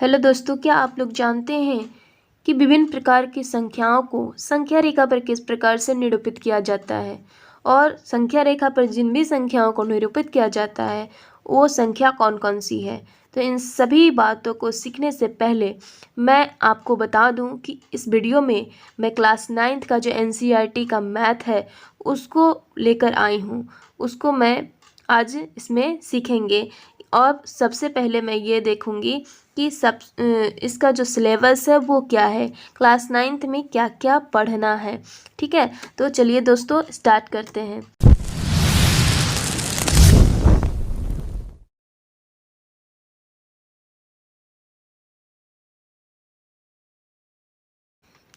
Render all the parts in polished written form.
Hello दोस्तों, क्या आप लोग जानते हैं कि विभिन्न प्रकार की संख्याओं को संख्या रेखा पर किस प्रकार से निरूपित किया जाता है और संख्या रेखा पर जिन भी संख्याओं को निरूपित किया जाता है वो संख्या कौन कौन सी है। तो इन सभी बातों को सीखने से पहले मैं आपको बता दूं कि इस वीडियो में मैं क्लास 9th का जो NCERT का मैथ है उसको लेकर आई हूँ। उसको मैं आज इसमें सीखेंगे और सबसे पहले मैं ये देखूंगी कि इसका जो सिलेबस है वो क्या है, क्लास 9th में क्या क्या पढ़ना है। ठीक है, तो चलिए दोस्तों स्टार्ट करते हैं।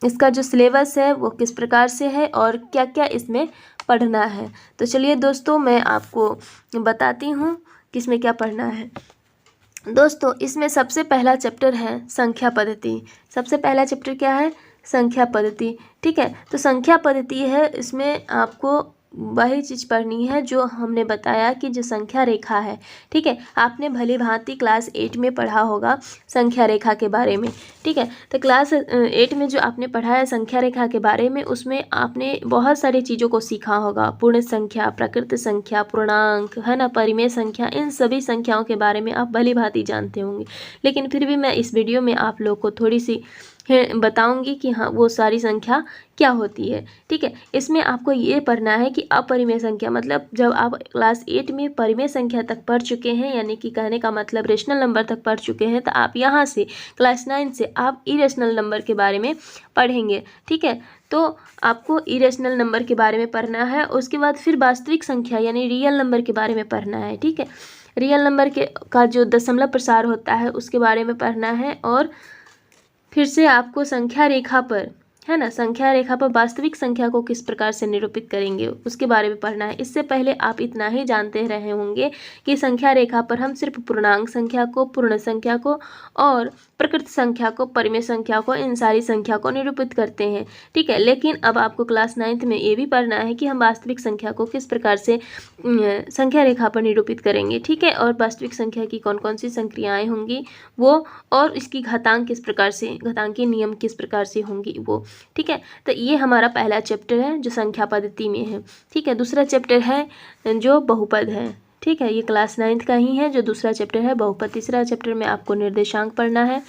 इसका जो सिलेबस है वो किस प्रकार से है और क्या क्या इसमें पढ़ना है। तो चलिए दोस्तों मैं आपको बताती हूँ कि इसमें क्या पढ़ना है। दोस्तों इसमें सबसे पहला चैप्टर है संख्या पद्धति। सबसे पहला चैप्टर क्या है? संख्या पद्धति। ठीक है, तो संख्या पद्धति है, इसमें आपको वही चीज़ पढ़नी है जो हमने बताया कि जो संख्या रेखा है। ठीक है, आपने भली भांति क्लास 8 में पढ़ा होगा संख्या रेखा के बारे में। ठीक है, तो क्लास 8 में जो आपने पढ़ा है संख्या रेखा के बारे में, उसमें आपने बहुत सारी चीज़ों को सीखा होगा। पूर्ण संख्या, प्रकृत संख्या, पूर्णांक, है ना, परिमेय संख्या, इन सभी संख्याओं के बारे में आप भली भांति जानते होंगे। लेकिन फिर भी मैं इस वीडियो में आप लोग को थोड़ी सी बताऊंगी कि हाँ वो सारी संख्या क्या होती है। ठीक है, इसमें आपको ये पढ़ना है कि अपरिमेय संख्या, मतलब जब आप क्लास 8 में परिमेय संख्या तक पढ़ चुके हैं, यानी कि कहने का मतलब रेशनल नंबर तक पढ़ चुके हैं, तो आप यहाँ से क्लास 9 से आप इरेशनल नंबर के बारे में पढ़ेंगे। ठीक है, तो आपको इरेशनल नंबर के बारे में पढ़ना है। उसके बाद फिर वास्तविक संख्या यानी रियल नंबर के बारे में पढ़ना है। ठीक है, रियल नंबर का जो दशमलव प्रसार होता है उसके बारे में पढ़ना है। और फिर से आपको संख्या रेखा पर, है ना, संख्या रेखा पर वास्तविक संख्या को किस प्रकार से निरूपित करेंगे उसके बारे में पढ़ना है। इससे पहले आप इतना ही जानते रहे होंगे कि संख्या रेखा पर हम सिर्फ पूर्णांक संख्या को, पूर्ण संख्या को और प्रकृत संख्या को, परिमेय संख्या को, इन सारी संख्या को निरूपित करते हैं। ठीक है, लेकिन अब आपको क्लास 9th में ये भी पढ़ना है कि हम वास्तविक संख्या को किस प्रकार से संख्या रेखा पर निरूपित करेंगे। ठीक है, और वास्तविक संख्या की कौन कौन सी संक्रियाएँ होंगी वो, और इसकी घातांक किस प्रकार से, घातांकीय नियम किस प्रकार से होंगी वो। ठीक है, तो ये हमारा पहला चैप्टर है जो संख्या पद्धति में है। ठीक है, दूसरा चैप्टर है जो बहुपद है। ठीक है, ये क्लास 9th का ही है जो दूसरा चैप्टर है बहुपद। तीसरा चैप्टर में आपको निर्देशांक पढ़ना है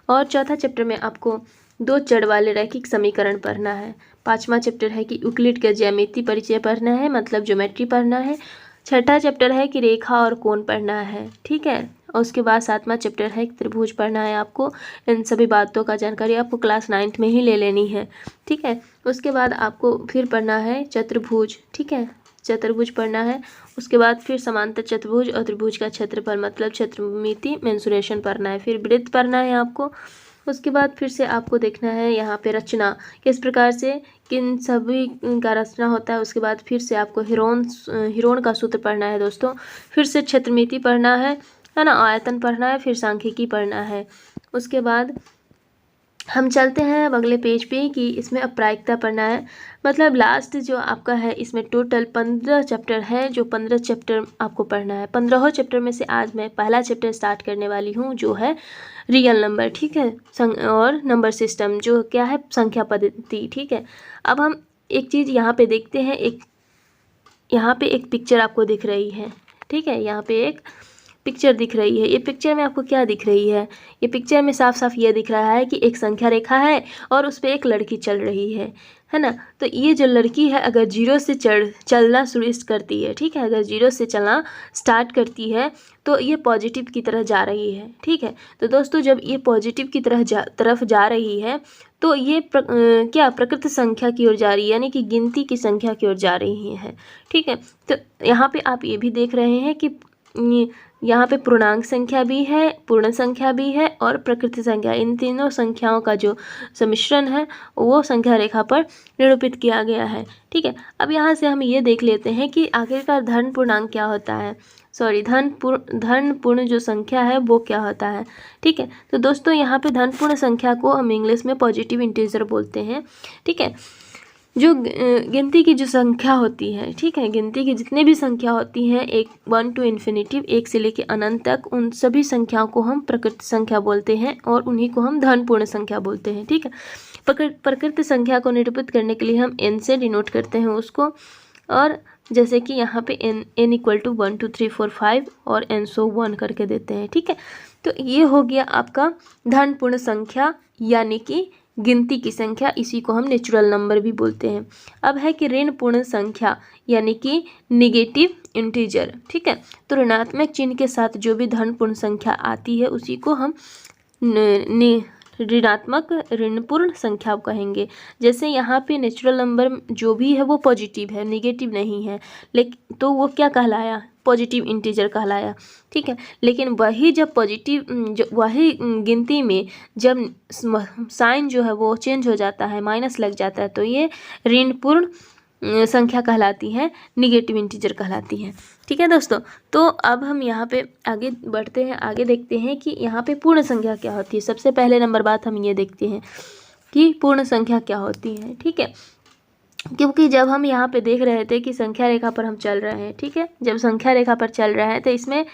और चौथा चैप्टर में आपको दो चर वाले रैखिक समीकरण पढ़ना है। पांचवा चैप्टर है कि यूक्लिड के ज्यामिति परिचय पढ़ना है, मतलब ज्योमेट्री पढ़ना है। छठा चैप्टर है कि रेखा और कोण पढ़ना है। ठीक है, और उसके बाद सातवां चैप्टर है कि त्रिभुज पढ़ना है आपको। इन सभी बातों का जानकारी आपको क्लास 9th में ही ले लेनी है। ठीक है, उसके बाद आपको फिर पढ़ना है चतुर्भुज। ठीक है, चतुर्भुज पढ़ना है। उसके बाद फिर समांतर चतुर्भुज और त्रिभुज का क्षेत्रफल, मतलब क्षेत्रमिति मेंसुरेशन पढ़ना है। फिर वृत्त पढ़ना है आपको। उसके बाद फिर से आपको देखना है यहाँ पे रचना किस प्रकार से किन सभी का रचना होता है। उसके बाद फिर से आपको हिरोन का सूत्र पढ़ना है दोस्तों। फिर से क्षेत्रमिति पढ़ना है ना, आयतन पढ़ना है, फिर सांख्यिकी पढ़ना है। उसके बाद हम चलते हैं अब अगले पेज पे कि इसमें अब प्रायिकता पढ़ना है। मतलब लास्ट जो आपका है इसमें टोटल 15 चैप्टर है, जो 15 चैप्टर आपको पढ़ना है। 15 चैप्टर में से आज मैं पहला चैप्टर स्टार्ट करने वाली हूँ जो है रियल नंबर। ठीक है, और नंबर सिस्टम जो क्या है संख्या पद्धति। ठीक है, अब हम एक चीज़ यहाँ पे देखते हैं। यहाँ पे एक पिक्चर आपको दिख रही है। ठीक है, यहाँ पे एक पिक्चर दिख रही है। ये पिक्चर में आपको क्या दिख रही है? ये पिक्चर में साफ साफ ये दिख रहा है कि एक संख्या रेखा है और उस पर एक लड़की चल रही है ना। तो ये जो लड़की है अगर जीरो से चलना शुरू करती है, ठीक है, अगर जीरो से चलना स्टार्ट करती है तो ये पॉजिटिव की तरह जा रही है। ठीक है, तो दोस्तों जब ये पॉजिटिव की तरफ जा रही है तो ये क्या प्रकृत संख्या की ओर जा रही है, यानी कि गिनती की संख्या की ओर जा रही है। ठीक है, तो यहाँ पे आप ये भी देख रहे हैं कि यहाँ पे पूर्णांक संख्या भी है, पूर्ण संख्या भी है और प्रकृति संख्या, इन तीनों संख्याओं का जो सम्मिश्रण है वो संख्या रेखा पर निरूपित किया गया है। ठीक है, अब यहाँ से हम ये देख लेते हैं कि आखिरकार धन पूर्णांक क्या होता है, सॉरी धन पूर्ण जो संख्या है वो क्या होता है। ठीक है, तो दोस्तों यहाँ पे धन पूर्ण संख्या को हम इंग्लिश में पॉजिटिव इंटीजर बोलते हैं। ठीक है, जो गिनती की जो संख्या होती है, ठीक है, गिनती की जितने भी संख्या होती हैं 1 टू इन्फिनिटिव, 1 से लेके अनंत तक, उन सभी संख्याओं को हम प्रकृति संख्या बोलते हैं और उन्हीं को हम धन पूर्ण संख्या बोलते हैं। ठीक है, प्रकृति संख्या को निरूपित करने के लिए हम n से डिनोट करते हैं उसको, और जैसे कि यहाँ पे n इक्वल टू 1 2 3 4 5 और n सो 1 करके देते हैं। ठीक है, तो ये हो गया आपका धन पूर्ण संख्या यानी कि गिनती की संख्या, इसी को हम नेचुरल नंबर भी बोलते हैं। अब है कि ऋण पूर्ण संख्या यानी कि निगेटिव इंटीजर। ठीक है, तो ऋणात्मक चिन्ह के साथ जो भी धन पूर्ण संख्या आती है उसी को हम ऋणात्मक ऋणपूर्ण संख्या कहेंगे। जैसे यहाँ पे नेचुरल नंबर जो भी है वो पॉजिटिव है, नेगेटिव नहीं है, लेकिन तो वो क्या कहलाया, पॉजिटिव इंटीजर कहलाया। ठीक है, लेकिन वही जब पॉजिटिव वही गिनती में जब साइन जो है वो चेंज हो जाता है, माइनस लग जाता है, तो ये ऋणपूर्ण संख्या कहलाती है, निगेटिव इंटीजर कहलाती है। ठीक है दोस्तों, तो अब हम यहाँ पे आगे बढ़ते हैं, आगे देखते हैं कि यहाँ पे पूर्ण संख्या क्या होती है। सबसे पहले नंबर बात हम ये देखते हैं कि पूर्ण संख्या क्या होती है। ठीक है, क्योंकि जब हम यहाँ पे देख रहे थे कि संख्या रेखा पर हम चल रहे हैं, ठीक है, जब संख्या रेखा पर चल रहे हैं तो इसमें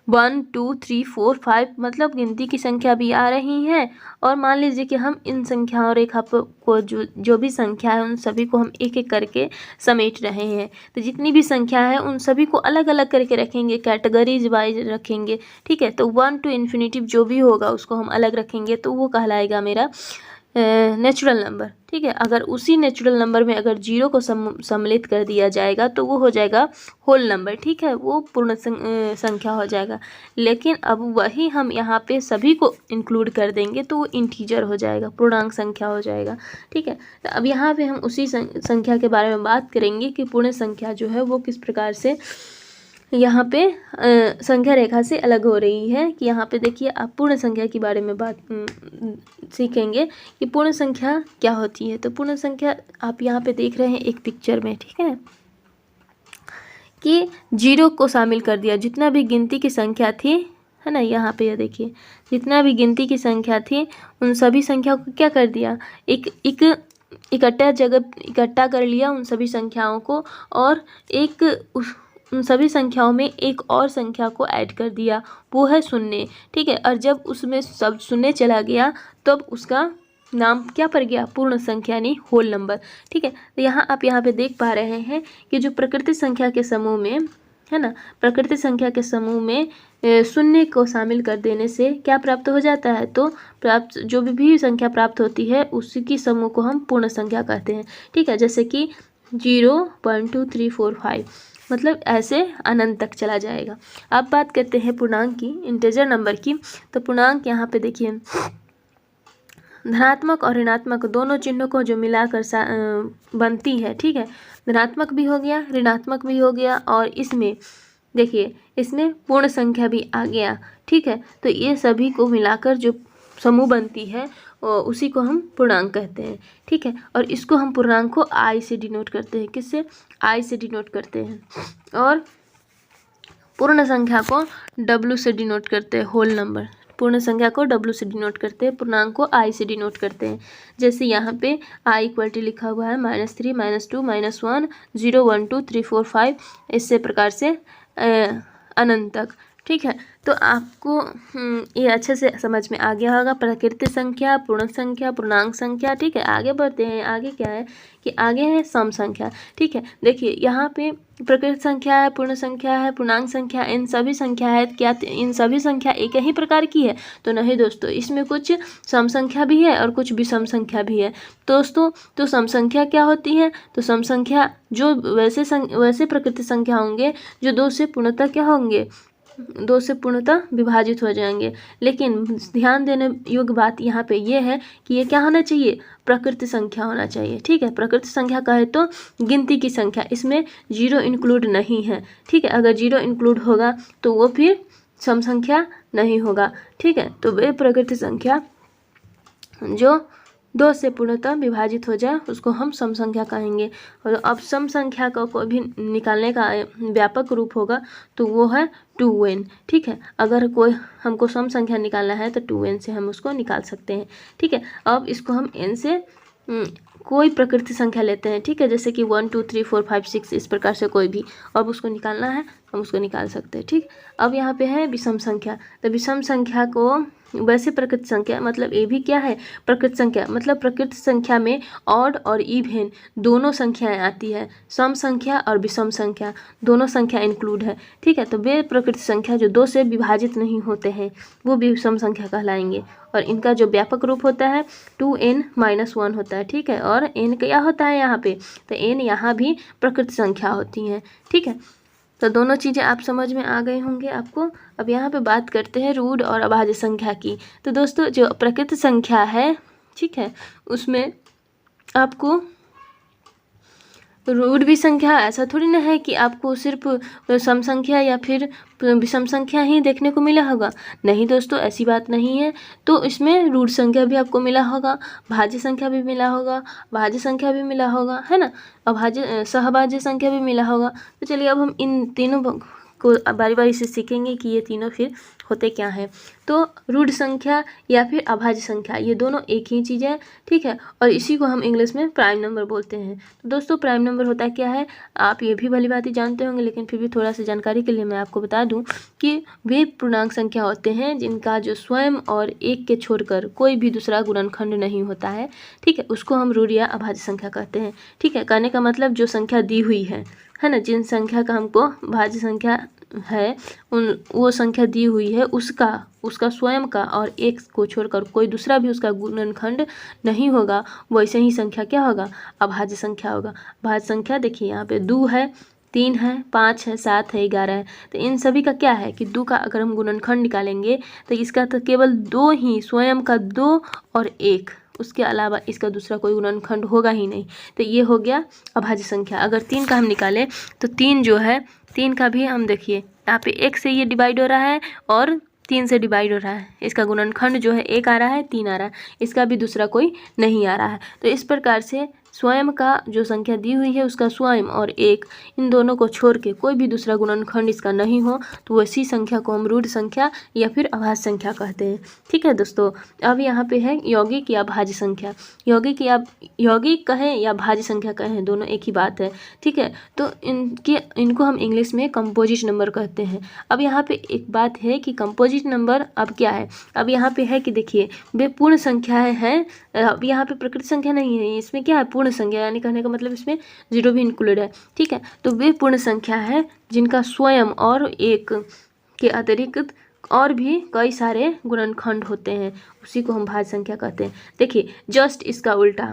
1 2 3 4 5 मतलब गिनती की संख्या भी आ रही हैं, और मान लीजिए कि हम इन संख्याओं रेखा को जो भी संख्या है उन सभी को हम एक एक करके समेट रहे हैं। तो जितनी भी संख्या है उन सभी को अलग अलग करके रखेंगे, कैटेगरीज वाइज रखेंगे। ठीक है, तो 1 टू इन्फिनिटिव जो भी होगा उसको हम अलग रखेंगे, तो वो कहलाएगा मेरा नेचुरल नंबर। ठीक है, अगर उसी नेचुरल नंबर में अगर 0 को सम्मिलित कर दिया जाएगा तो वो हो जाएगा होल नंबर। ठीक है, वो पूर्ण संख्या हो जाएगा। लेकिन अब वही हम यहाँ पे सभी को इंक्लूड कर देंगे तो वो इंटीजर हो जाएगा, पूर्णांक संख्या हो जाएगा। ठीक है, तो अब यहाँ पे हम उसी संख्या के बारे में बात करेंगे कि पूर्ण संख्या जो है वो किस प्रकार से यहाँ पे संख्या रेखा से अलग हो रही है। कि यहाँ पे देखिए आप पूर्ण संख्या के बारे में बात सीखेंगे कि पूर्ण संख्या क्या होती है। तो पूर्ण संख्या आप यहाँ पे देख रहे हैं एक पिक्चर में, ठीक है, कि 0 को शामिल कर दिया, जितना भी गिनती की संख्या थी, है ना, यहाँ पे ये देखिए जितना भी गिनती की संख्या थी उन सभी संख्याओं को क्या कर दिया, एक इकट्ठा कर लिया उन सभी संख्याओं को, और उन सभी संख्याओं में एक और संख्या को ऐड कर दिया, वो है शून्य। ठीक है, और जब उसमें सब शून्य चला गया तब उसका नाम क्या पड़ गया, पूर्ण संख्या यानी होल नंबर। ठीक है, तो यहाँ पे देख पा रहे हैं कि जो प्रकृति संख्या के समूह में, है ना, प्रकृति संख्या के समूह में शून्य को शामिल कर देने से क्या प्राप्त हो जाता है, तो जो भी संख्या प्राप्त होती है उसी की समूह को हम पूर्ण संख्या कहते हैं। ठीक है, जैसे कि 0 1 2 3 4 5 मतलब ऐसे अनंत तक चला जाएगा। अब बात करते हैं पूर्णांक की, इंटीजर नंबर की। तो पूर्णांक यहाँ पे देखिए धनात्मक और ऋणात्मक दोनों चिन्हों को जो मिलाकर बनती है। ठीक है, धनात्मक भी हो गया, ऋणात्मक भी हो गया, और इसमें देखिए इसमें पूर्ण संख्या भी आ गया। ठीक है, तो ये सभी को मिलाकर जो समूह बनती है उसी को हम पूर्णांक कहते हैं। ठीक है, और इसको हम पूर्णांक को आई से डिनोट करते हैं। किससे, आई से डिनोट करते हैं, और पूर्ण संख्या को डब्ल्यू से डिनोट करते हैं, होल नंबर। पूर्ण संख्या को डब्ल्यू से डिनोट करते हैं, पूर्णांक को आई से डिनोट करते हैं। जैसे यहाँ पे आई इक्वलिटी लिखा हुआ है -3 -2 -1 0 1 2 3 4 5 इसी प्रकार से अनंत तक। ठीक है, तो आपको ये अच्छे से समझ में आ गया होगा, प्रकृति संख्या, पूर्ण संख्या, पूर्णांक संख्या। ठीक है, आगे बढ़ते हैं, आगे क्या है कि आगे है सम संख्या। ठीक है, देखिए यहाँ पे प्रकृति संख्या है, पूर्ण संख्या है, पूर्णांक संख्या, इन सभी संख्या है। क्या इन सभी संख्या एक ही प्रकार की है, तो नहीं दोस्तों, इसमें कुछ सम संख्या भी है और कुछ विषम संख्या भी है दोस्तों। तो सम संख्या क्या होती है, तो सम संख्या जो वैसे प्रकृति संख्या होंगे जो 2 से पूर्णतः क्या होंगे, 2 से पूर्णतः विभाजित हो जाएंगे। लेकिन ध्यान देने योग्य बात यहाँ पे ये है कि ये क्या होना चाहिए, प्रकृति संख्या होना चाहिए। ठीक है, प्रकृति संख्या कहे तो गिनती की संख्या, इसमें 0 इंक्लूड नहीं है। ठीक है, अगर 0 इंक्लूड होगा तो वो फिर सम संख्या नहीं होगा। ठीक है, तो वे प्रकृति संख्या जो 2 से पूर्णतः विभाजित हो जाए उसको हम सम संख्या कहेंगे। और अब सम संख्या का कोई भी निकालने का व्यापक रूप होगा तो वो है 2n। ठीक है, अगर कोई हमको सम संख्या निकालना है तो 2n से हम उसको निकाल सकते हैं। ठीक है, अब इसको हम n से कोई प्रकृति संख्या लेते हैं, ठीक है, जैसे कि 1 2 3 4 5 6 इस प्रकार से कोई भी, अब उसको निकालना है हम उसको निकाल सकते हैं, ठीक। अब यहाँ पे है विषम संख्या, तो विषम संख्या को वैसे प्रकृति संख्या मतलब ये भी क्या है, प्रकृति संख्या मतलब प्रकृति संख्या में ऑड और इवन दोनों संख्याएं आती है, सम संख्या और विषम संख्या दोनों संख्या इंक्लूड है, ठीक है। तो वे प्रकृति संख्या जो 2 से विभाजित नहीं होते हैं वो विषम संख्या कहलाएंगे, और इनका जो व्यापक रूप होता है 2n-1 होता है, ठीक है। और n क्या होता है यहाँ पे, तो n यहाँ भी प्रकृति संख्या होती हैं, ठीक है। तो दोनों चीज़ें आप समझ में आ गए होंगे आपको। अब यहाँ पे बात करते हैं रूढ़ और अभाज्य संख्या की। तो दोस्तों जो प्रकृति संख्या है, ठीक है, उसमें आपको रूढ़ भी संख्या, ऐसा थोड़ी ना है कि आपको सिर्फ सम संख्या या फिर विषम संख्या ही देखने को मिला होगा, नहीं दोस्तों ऐसी बात नहीं है। तो इसमें रूढ़ संख्या भी आपको मिला होगा, भाज्य संख्या भी मिला होगा, भाज्य संख्या भी मिला होगा, है ना, अभाज्य सहभाज्य संख्या भी मिला होगा। तो चलिए अब हम इन तीनों को बारी बारी से सीखेंगे कि ये तीनों फिर होते क्या हैं। तो रूढ़ संख्या या फिर अभाज्य संख्या ये दोनों एक ही चीज़ है, ठीक है, और इसी को हम इंग्लिश में प्राइम नंबर बोलते हैं। तो दोस्तों प्राइम नंबर होता क्या है, आप ये भी भली बात ही जानते होंगे, लेकिन फिर भी थोड़ा सा जानकारी के लिए मैं आपको बता दूं कि वे पूर्णांक संख्या होते हैं जिनका जो स्वयं और एक के छोड़कर कोई भी दूसरा गुणनखंड नहीं होता है, ठीक है, उसको हम रूढ़ या अभाज्य संख्या कहते हैं, ठीक है। कहने का मतलब जो संख्या दी हुई है ना, जिन संख्या का हमको भाज्य संख्या है वो संख्या दी हुई है उसका स्वयं का और एक को छोड़कर कोई दूसरा भी उसका गुणनखंड नहीं होगा, वैसे ही संख्या क्या होगा, अभाज्य संख्या होगा। भाज्य संख्या देखिए यहाँ पे 2 है, 3 है, 5 है, 7 है, 11 है, तो इन सभी का क्या है कि 2 का अगर हम गुणनखंड निकालेंगे तो इसका तो केवल 2 ही, स्वयं का 2 और 1, उसके अलावा इसका दूसरा कोई गुणनखंड होगा ही नहीं। तो ये हो गया अभाज्य संख्या। अगर 3 का हम निकालें तो 3 जो है, 3 का भी हम देखिए यहाँ पे 1 से ये डिवाइड हो रहा है और 3 से डिवाइड हो रहा है, इसका गुणनखंड जो है 1 आ रहा है, 3 आ रहा है, इसका भी दूसरा कोई नहीं आ रहा है। तो इस प्रकार से स्वयं का जो संख्या दी हुई है उसका स्वयं और एक, इन दोनों को छोड़ के कोई भी दूसरा गुणनखंड इसका नहीं हो तो वैसी संख्या को हम रूढ़ संख्या या फिर अभाज्य संख्या कहते हैं, ठीक है दोस्तों। अब यहाँ पे है यौगिक या भाज्य संख्या। यौगिक कहें या भाज्य संख्या कहें दोनों एक ही बात है, ठीक है। तो इनको हम इंग्लिश में कंपोजिट नंबर कहते हैं। अब यहाँ पे एक बात है कि कंपोजिट नंबर अब क्या है, अब यहाँ पे है कि देखिए वे पूर्ण संख्याएं हैं, अब यहाँ पे प्रकृति संख्या नहीं है, इसमें क्या है पूर्ण संख्या, यानी कहने का मतलब इसमें 0 भी इंक्लूड है, ठीक है। तो वे पूर्ण संख्या है जिनका स्वयं और एक के अतिरिक्त और भी कई सारे गुणनखंड होते हैं, उसी को हम भाज्य संख्या कहते हैं। देखिए जस्ट इसका उल्टा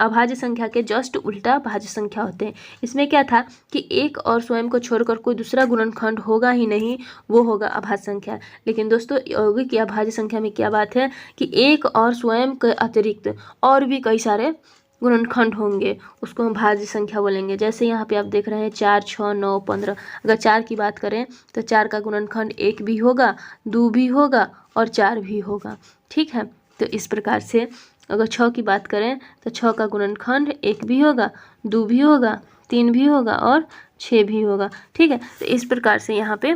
अभाज्य संख्या के जस्ट उल्टा भाज्य संख्या होते हैं। इसमें क्या था कि एक और स्वयं को छोड़कर कोई दूसरा गुणनखंड होगा ही नहीं, वो होगा अभाज्य संख्या। लेकिन दोस्तों यौगिक या भाज्य संख्या में क्या बात है कि एक और स्वयं के अतिरिक्त और भी कई सारे गुणनखंड होंगे, उसको हम भाज्य संख्या बोलेंगे। जैसे यहाँ पे आप देख रहे हैं 4 6 9 15, अगर 4 की बात करें तो 4 का गुणनखंड 1 भी होगा, 2 भी होगा और 4 भी होगा, ठीक है। तो इस प्रकार से अगर 6 की बात करें तो 6 का गुणनखंड 1 भी होगा, 2 भी होगा, 3 भी होगा और 6 भी होगा, ठीक है। तो इस प्रकार से यहाँ पे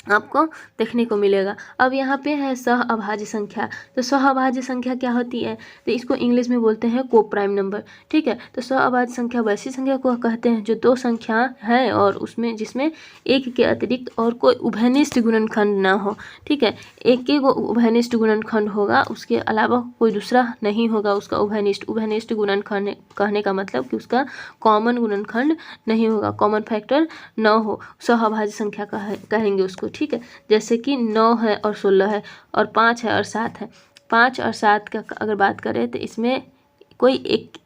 आपको देखने को मिलेगा। अब यहाँ पे है सह अभाज्य संख्या। तो सह अभाज्य संख्या क्या होती है, तो इसको इंग्लिश में बोलते हैं को प्राइम नंबर, ठीक है। तो सह अभाज्य संख्या वैसी संख्या को कहते हैं जो 2 संख्या है और उसमें जिसमें एक के अतिरिक्त और कोई उभयनिष्ठ गुणनखंड ना हो, ठीक है। एक के उभयनिष्ठ गुणनखंड होगा, उसके अलावा कोई दूसरा नहीं होगा उसका उभयनिष्ठ गुणनखंड कहने का मतलब कि उसका कॉमन गुणनखंड नहीं होगा, कॉमन फैक्टर न हो, सह अभाज्य संख्या कहेंगे उसको, ठीक है। जैसे कि 9 है और 16 है और 5 है और 7 है। 5 और 7 का अगर बात करें तो इसमें कोई एक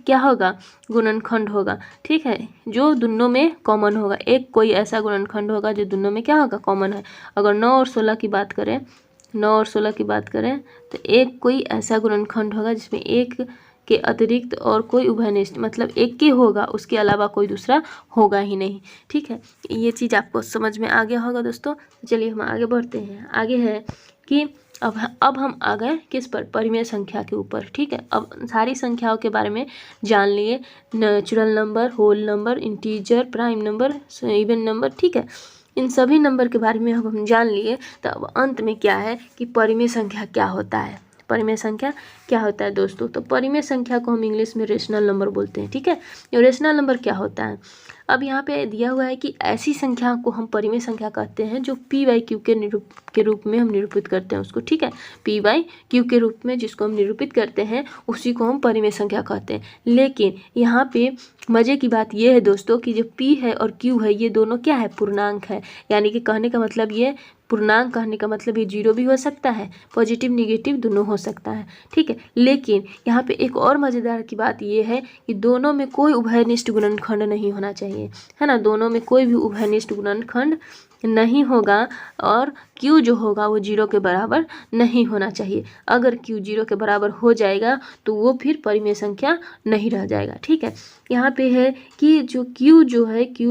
क्या होगा गुणनखंड होगा, ठीक है, जो दोनों में कॉमन होगा। एक कोई ऐसा गुणनखंड होगा जो दोनों में क्या होगा कॉमन है। अगर 9 और 16 की बात करें, 9 और 16 की बात करें तो एक कोई ऐसा गुणनखंड होगा जिसमें एक के अतिरिक्त और कोई उभयनिष्ठ मतलब एक के होगा, उसके अलावा कोई दूसरा होगा ही नहीं, ठीक है। ये चीज़ आपको समझ में आ गया होगा दोस्तों। चलिए हम आगे बढ़ते हैं। आगे है कि अब हम आ गए किस पर, परिमेय संख्या के ऊपर, ठीक है। अब सारी संख्याओं के बारे में जान लिए, natural number, whole number, integer, prime number, even number, ठीक है। इन सभी नंबर के बारे में अब हम जान लिए। तो अब अंत में क्या है कि परिमेय संख्या क्या होता है। परिमेय संख्या क्या होता है दोस्तों? तो परिमेय संख्या को हम इंग्लिश में रेशनल नंबर बोलते हैं, ठीक है। ये रेशनल नंबर क्या होता है? अब यहाँ पे दिया हुआ है कि ऐसी संख्या को हम परिमेय संख्या कहते हैं जो p/q के रूप में हम निरूपित करते हैं उसको, ठीक है। p/q के रूप में जिसको हम निरूपित करते हैं उसी को हम परिमेय संख्या कहते हैं। लेकिन यहाँ पे मज़े की बात ये है दोस्तों कि जो p है और q है ये दोनों क्या है? पूर्णांक है। यानी कि कहने का मतलब ये पूर्णांक कहने का मतलब ये 0 भी हो सकता है, पॉजिटिव निगेटिव दोनों हो सकता है, ठीक है। लेकिन यहाँ पे एक और मज़ेदार की बात ये है कि दोनों में कोई उभयनिष्ठ गुणनखंड नहीं होना चाहिए, है ना। दोनों में कोई भी उभयनिष्ठ गुणनखंड नहीं होगा और q जो होगा वो 0 के बराबर नहीं होना चाहिए। अगर q 0 के बराबर हो जाएगा तो वो फिर परिमेय संख्या नहीं रह जाएगा, ठीक है। यहाँ पे है कि जो q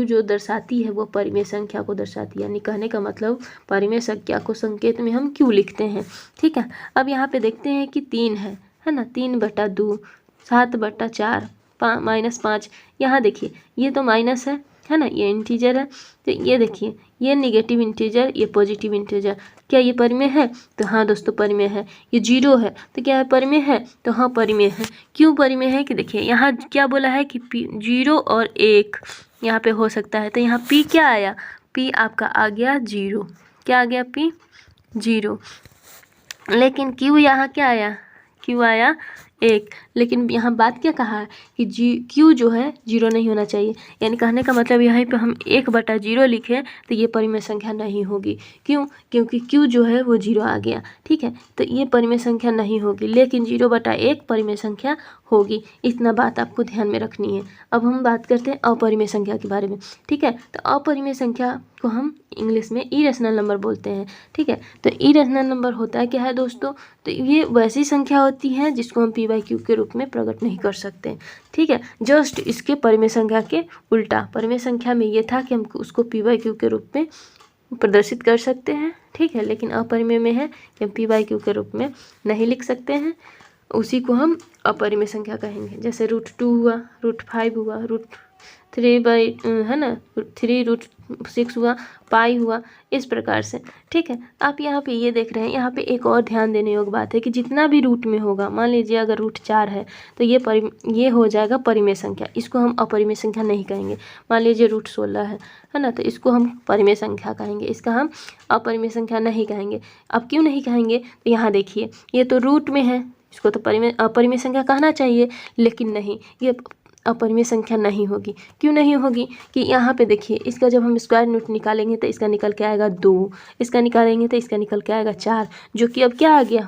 जो दर्शाती है वो परिमेय संख्या को दर्शाती है, यानी कहने का मतलब परिमेय संख्या को संकेत में हम q लिखते हैं, ठीक है। अब यहाँ पे देखते हैं कि 3 है ना, 3/2, 7/4, -5। यहाँ देखिए ये तो माइनस है ना, ये इंटीजर है। तो ये देखिए ये नेगेटिव इंटीजर, ये पॉजिटिव इंटीजर, क्या ये परिमेय है? तो हाँ दोस्तों परिमेय है। ये 0 है तो क्या है? परिमेय है। तो हाँ परिमेय है। क्यों परिमेय है? कि देखिए यहाँ क्या बोला है कि 0 और 1 यहाँ पे हो सकता है। तो यहाँ p क्या आया? p आपका आ गया 0। क्या आ गया? p 0। लेकिन q यहाँ क्या आया? q आया 1। लेकिन यहाँ बात क्या कहा है कि q जो है 0 नहीं होना चाहिए, यानी कहने का मतलब यहाँ पे हम 1/0 लिखें तो ये परिमेय संख्या नहीं होगी। क्यों? क्योंकि q जो है वो 0 आ गया, ठीक है। तो ये परिमेय संख्या नहीं होगी, लेकिन 0/1 परिमेय संख्या होगी। इतना बात आपको ध्यान में रखनी है। अब हम बात करते हैं अपरिमेय संख्या के बारे में, ठीक है। तो अपरिमेय संख्या को हम इंग्लिश में इरेशनल नंबर बोलते हैं, ठीक है। तो इरेशनल नंबर होता है क्या है दोस्तों? तो ये वैसी संख्या होती है जिसको हम p/q के रूप में प्रकट नहीं कर सकते, ठीक है। जस्ट इसके परिमेय संख्या के उल्टा, परिमेय संख्या में ये था कि हम उसको p/q के रूप में प्रदर्शित कर सकते हैं, ठीक है। लेकिन अपरिमेय में है कि हम p/q के रूप में नहीं लिख सकते हैं, उसी को हम अपरिमेय संख्या कहेंगे। जैसे √2 हुआ, √5 हुआ, √3 है ना, 3√6 हुआ, पाई हुआ, इस प्रकार से, ठीक है। आप यहाँ पे ये देख रहे हैं, यहाँ पे एक और ध्यान देने योग्य बात है कि जितना भी रूट में होगा, मान लीजिए अगर √4 है तो ये हो जाएगा परिमेय संख्या, इसको हम अपरिमेय संख्या नहीं कहेंगे। मान लीजिए √16 है ना, तो इसको हम परिमेय संख्या कहेंगे, इसका हम अपरिमेय संख्या नहीं कहेंगे। अब क्यों नहीं कहेंगे? तो यहाँ देखिए ये तो रूट में है, इसको तो अपरिमेय संख्या कहना चाहिए, लेकिन नहीं, ये अपरिमेय संख्या नहीं होगी। क्यों नहीं होगी? कि यहाँ पे देखिए इसका जब हम स्क्वायर रूट निकालेंगे तो इसका निकल के आएगा 2, इसका निकालेंगे तो इसका निकल के आएगा 4, जो कि अब क्या आ गया?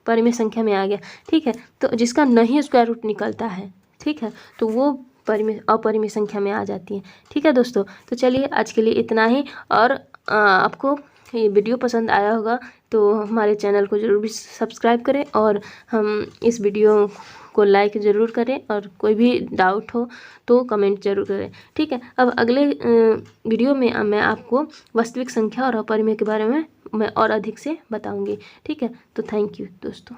परिमेय संख्या में आ गया, ठीक है। तो जिसका नहीं स्क्वायर रूट निकलता है, ठीक है, तो वो अपरिमेय संख्या में आ जाती है, ठीक है दोस्तों। तो चलिए आज के लिए इतना ही, और आपको ये वीडियो पसंद आया होगा तो हमारे चैनल को ज़रूर भी सब्सक्राइब करें और हम इस वीडियो को लाइक ज़रूर करें, और कोई भी डाउट हो तो कमेंट ज़रूर करें, ठीक है। अब अगले वीडियो में मैं आपको वास्तविक संख्या और अपरिमेय के बारे में मैं और अधिक से बताऊंगी, ठीक है। तो थैंक यू दोस्तों।